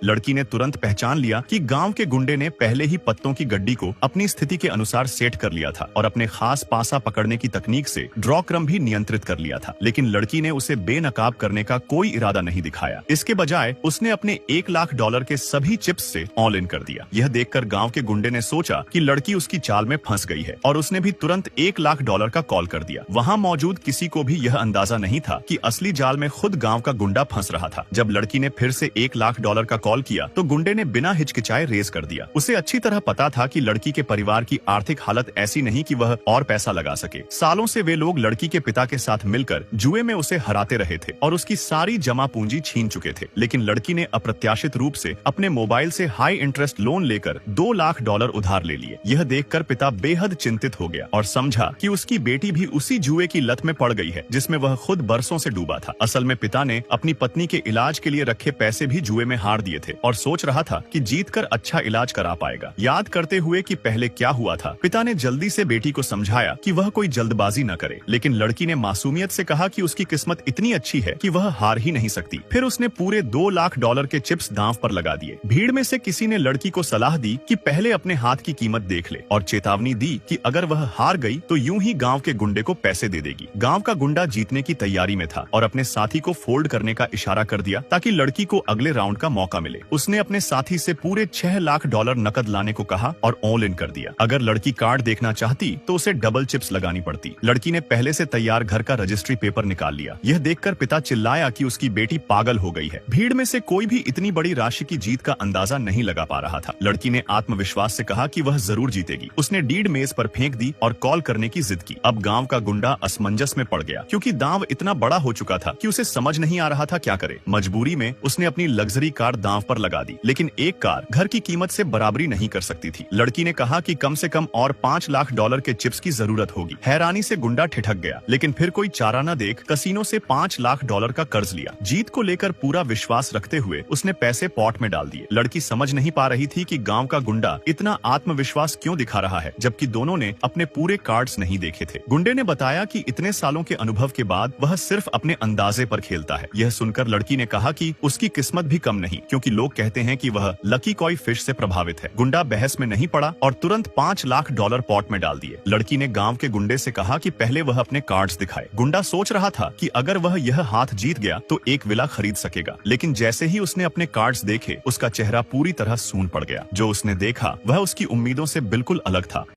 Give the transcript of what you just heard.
लड़की ने तुरंत पहचान लिया कि गांव के गुंडे ने पहले ही पत्तों की गड्डी को अपनी स्थिति के अनुसार सेट कर लिया था और अपने खास पासा पकड़ने की तकनीक से ड्रॉ क्रम भी नियंत्रित कर लिया था। लेकिन लड़की ने उसे बेनकाब करने का कोई इरादा नहीं दिखाया। इसके बजाय उसने अपने $1 लाख के सभी चिप्स से ऑल इन कर दिया। यह देखकर गांव के गुंडे ने सोचा कि लड़की उसकी चाल में फंस गई है और उसने भी तुरंत $1 लाख का कॉल कर दिया। वहां मौजूद किसी को भी यह अंदाजा नहीं था कि असली जाल में खुद गांव का गुंडा फंस रहा था। जब लड़की ने फिर से $1 लाख का कॉल किया तो गुंडे ने बिना हिचकिचाए रेज कर दिया। उसे अच्छी तरह पता था कि लड़की के परिवार की आर्थिक हालत ऐसी नहीं कि वह और पैसा लगा सके। सालों से वे लोग लड़की के पिता के साथ मिलकर जुए में उसे हराते रहे थे और उसकी सारी जमा पूंजी छीन चुके थे। लेकिन लड़की ने अप्रत्याशित रूप से अपने मोबाइल से हाई इंटरेस्ट लोन लेकर $2 लाख उधार ले लिए। यह देखकर पिता बेहद चिंतित हो गया और समझा कि उसकी बेटी भी उसी जुए की लत में पड़ गई है जिसमें वह खुद बरसों से डूबा था। असल में पिता ने अपनी पत्नी के इलाज के लिए रखे पैसे भी जुए में हार दिए थे और सोच रहा था कि जीतकर अच्छा इलाज करा पाएगा। याद करते हुए कि पहले क्या हुआ था, पिता ने जल्दी से बेटी को समझाया कि वह कोई जल्दबाजी न करे। लेकिन लड़की ने मासूमियत से कहा कि उसकी किस्मत इतनी अच्छी है कि वह हार ही नहीं सकती। फिर उसने पूरे $2 लाख के चिप्स दांव पर लगा दिए। भीड़ में से किसी ने लड़की को सलाह दी कि पहले अपने हाथ की कीमत देख ले और चेतावनी दी कि अगर वह हार गई तो यूं ही गांव के गुंडे को पैसे दे देगी। गांव का गुंडा जीतने की तैयारी में था और अपने साथी को फोल्ड करने का इशारा कर दिया ताकि लड़की को अगले राउंड का मौका मिले। उसने अपने साथी से पूरे $6 लाख नकद लाने को कहा और ऑल इन कर दिया। अगर लड़की कार्ड देखना चाहती तो उसे डबल चिप्स लगानी पड़ती। लड़की ने पहले से तैयार घर का रजिस्ट्री पेपर निकाल लिया। यह देखकर पिता चिल्लाया कि उसकी बेटी पागल हो गई है। भीड़ में से कोई भी इतनी बड़ी राशि की जीत का अंदाजा नहीं लगा पा रहा था। लड़की ने आत्मविश्वास से कहा कि वह जरूर जीतेगी। उसने डीड मेज पर फेंक दी और कॉल करने की जिद की। अब गांव का गुंडा असमंजस में पड़ गया क्योंकि दांव इतना बड़ा हो चुका था कि उसे समझ नहीं आ रहा था क्या करे। मजबूरी में उसने अपनी लग्जरी कार दांव पर लगा दी, लेकिन एक कार घर की कीमत से बराबरी नहीं कर सकती थी। लड़की ने कहा कि कम से कम और $5 लाख के चिप्स की जरूरत होगी। हैरानी से गुंडा ठिठक गया, लेकिन फिर कोई चारा न देख कसीनो से $5 लाख का कर्ज लिया। जीत को लेकर पूरा विश्वास रखते हुए उसने पैसे पॉट में डाल दिए। लड़की समझ नहीं पा रही थी कि गांव का गुंडा इतना आत्मविश्वास क्यों दिखा रहा है जबकि दोनों ने अपने पूरे कार्ड्स नहीं देखे थे। गुंडे ने बताया कि इतने सालों के अनुभव के बाद वह सिर्फ अपने अंदाजे पर खेलता है। यह सुनकर लड़की ने कहा कि उसकी किस्मत भी कम नहीं, क्योंकि लोग कहते हैं कि वह लकी कॉय फिश से प्रभावित है। गुंडा बहस में नहीं पड़ा और तुरंत $5 लाख पॉट में डाल दिए। लड़की ने गांव के गुंडे से कहा कि पहले वह अपने कार्ड्स दिखाए। गुंडा सोच रहा था कि अगर वह यह हाथ जीत गया तो एक विला खरीद सकेगा, लेकिन जैसे ही उसने अपने कार्ड्स देखे उसका चेहरा पूरी तरह सून पड़ गया। जो उसने देखा वह उसकी उम्मीदों से बिल्कुल अलग था।